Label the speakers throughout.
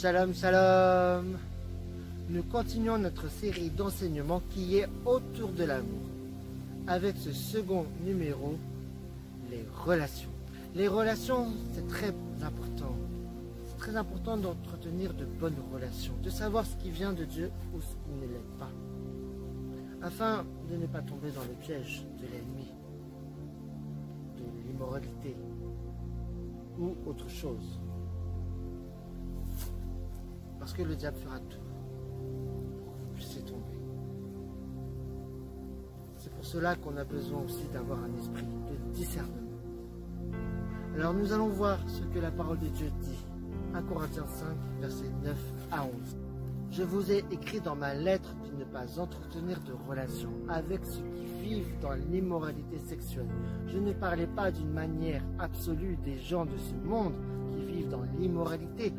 Speaker 1: Shalom, shalom. Nous continuons notre série d'enseignements qui est autour de l'amour. Avec ce second numéro, les relations. Les relations, c'est très important. C'est très important d'entretenir de bonnes relations, de savoir ce qui vient de Dieu ou ce qui ne l'est pas, afin de ne pas tomber dans le piège de l'ennemi, de l'immoralité ou autre chose. Parce que le diable fera tout pour que vous puissiez tomber. C'est pour cela qu'on a besoin aussi d'avoir un esprit de discernement. Alors nous allons voir ce que la parole de Dieu dit. 1 Corinthiens 5, versets 9 à 11. Je vous ai écrit dans ma lettre de ne pas entretenir de relations avec ceux qui vivent dans l'immoralité sexuelle. Je ne parlais pas d'une manière absolue des gens de ce monde qui vivent dans l'immoralité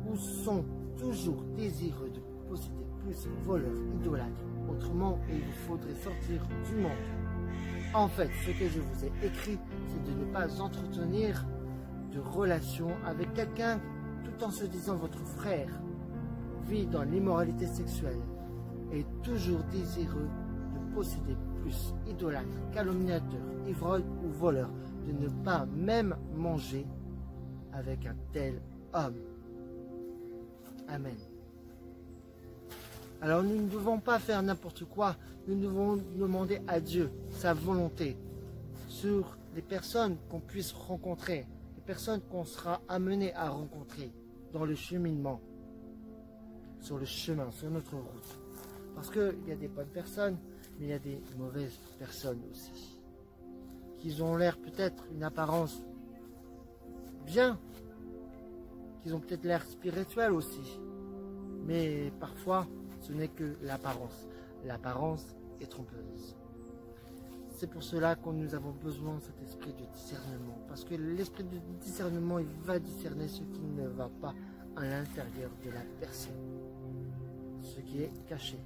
Speaker 1: ou sont toujours désireux de posséder plus, voleurs, idolâtres. Autrement, il vous faudrait sortir du monde. En fait, ce que je vous ai écrit, c'est de ne pas entretenir de relations avec quelqu'un tout en se disant votre frère vit dans l'immoralité sexuelle et toujours désireux de posséder plus, idolâtre, calomniateur, ivrogne ou voleur, de ne pas même manger avec un tel homme. Amen. Alors nous ne devons pas faire n'importe quoi, nous devons demander à Dieu sa volonté sur les personnes qu'on puisse rencontrer, les personnes qu'on sera amené à rencontrer dans le cheminement, sur le chemin, sur notre route. Parce qu'il y a des bonnes personnes, mais il y a des mauvaises personnes aussi, qui ont l'air peut-être une apparence bien, qui ont peut-être l'air spirituel aussi, mais parfois ce n'est que l'apparence. L'apparence est trompeuse. C'est pour cela que nous avons besoin de cet esprit de discernement, parce que l'esprit de discernement, il va discerner ce qui ne va pas à l'intérieur de la personne, ce qui est caché.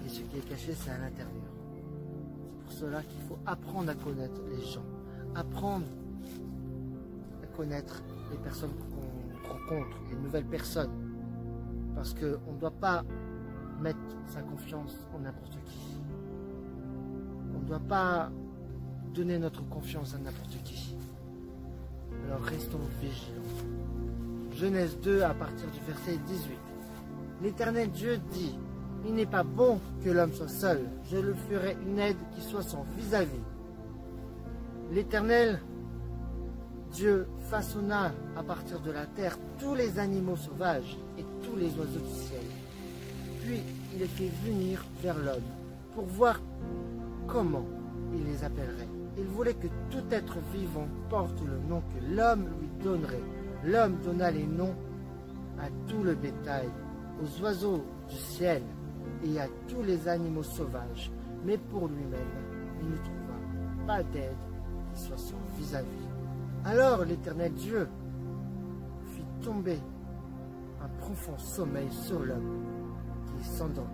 Speaker 1: Et ce qui est caché, c'est à l'intérieur. C'est pour cela qu'il faut apprendre à connaître les gens, apprendre à connaître les personnes qu'on rencontre, les nouvelles personnes. Parce qu'on ne doit pas mettre sa confiance en n'importe qui. On ne doit pas donner notre confiance à n'importe qui. Alors restons vigilants. Genèse 2 à partir du verset 18. L'Éternel Dieu dit, il n'est pas bon que l'homme soit seul. Je lui ferai une aide qui soit son vis-à-vis. L'Éternel Dieu façonna à partir de la terre tous les animaux sauvages et tous les oiseaux du ciel. Puis il les fit venir vers l'homme pour voir comment il les appellerait. Il voulait que tout être vivant porte le nom que l'homme lui donnerait. L'homme donna les noms à tout le bétail, aux oiseaux du ciel et à tous les animaux sauvages. Mais pour lui-même, il ne trouva pas d'aide qui soit son vis-à-vis. Alors l'Éternel Dieu fit tomber un profond sommeil sur l'homme qui s'endormit.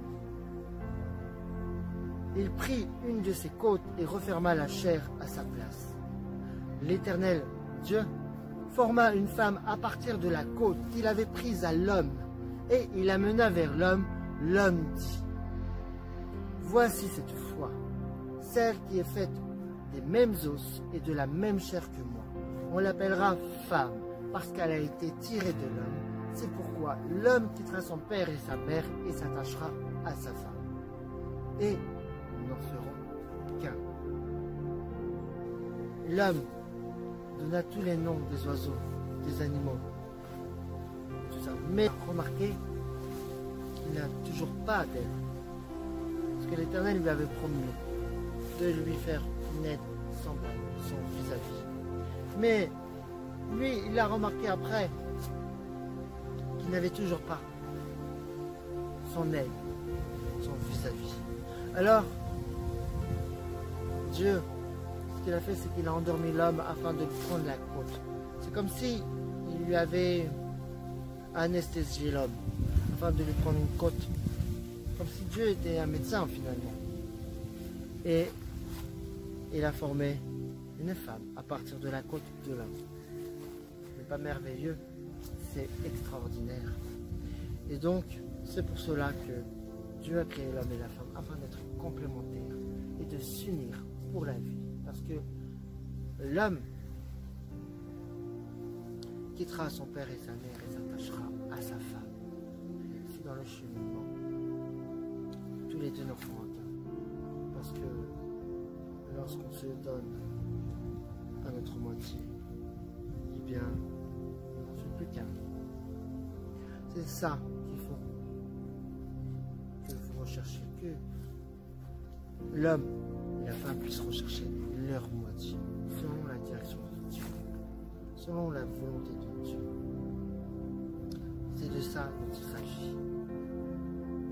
Speaker 1: Il prit une de ses côtes et referma la chair à sa place. L'Éternel Dieu forma une femme à partir de la côte qu'il avait prise à l'homme, et il la mena vers l'homme. L'homme dit, voici cette fois, celle qui est faite des mêmes os et de la même chair que moi. On l'appellera femme, parce qu'elle a été tirée de l'homme. C'est pourquoi l'homme quittera son père et sa mère et s'attachera à sa femme. Et ils n'en seront qu'un. L'homme donna tous les noms des oiseaux, des animaux, tout ça. Mais remarquez, il n'a toujours pas d'aide. Parce que l'Éternel lui avait promis de lui faire une aide semblable, son vis-à-vis. Mais lui, il a remarqué après qu'il n'avait toujours pas son aide, son vis-à-vis. Alors, Dieu, ce qu'il a fait, c'est qu'il a endormi l'homme afin de lui prendre la côte. C'est comme si il lui avait anesthésié l'homme afin de lui prendre une côte. Comme si Dieu était un médecin finalement. Et il a formé une femme à partir de la côte de l'homme. Ce n'est pas merveilleux? c'est extraordinaire. Et donc, c'est pour cela que Dieu a créé l'homme et la femme afin d'être complémentaires et de s'unir pour la vie. Parce que l'homme quittera son père et sa mère et s'attachera à sa femme. Et c'est dans le cheminement. Tous les deux n'en feront qu'un. Parce que lorsqu'on se donne à notre moitié, eh bien, on ne fait plus qu'un. C'est ça qu'il faut que vous recherchez, que l'homme et la femme puissent rechercher leur moitié, selon la direction de Dieu, selon la volonté de Dieu. C'est de ça dont il s'agit.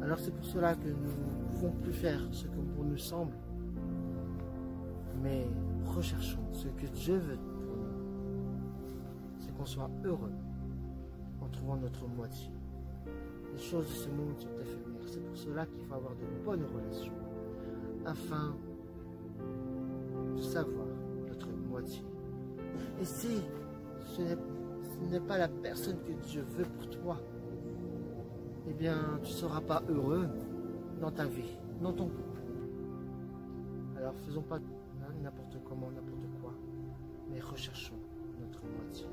Speaker 1: Alors c'est pour cela que nous ne pouvons plus faire ce que bon nous semble, mais recherchons ce que Dieu veut pour nous. C'est qu'on soit heureux en trouvant notre moitié. Les choses de ce monde sont éphémères. C'est pour cela qu'il faut avoir de bonnes relations afin de savoir notre moitié. Et si ce n'est pas la personne que Dieu veut pour toi, eh bien, tu ne seras pas heureux dans ta vie, dans ton couple. Alors, faisons pas n'importe comment, n'importe quoi, mais recherchons notre moitié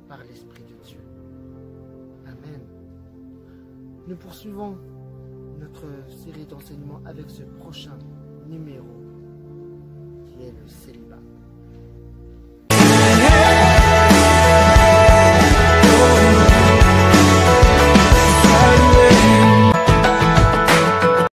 Speaker 1: par l'Esprit de Dieu. Amen. Nous poursuivons notre série d'enseignements avec ce prochain numéro qui est le célibat.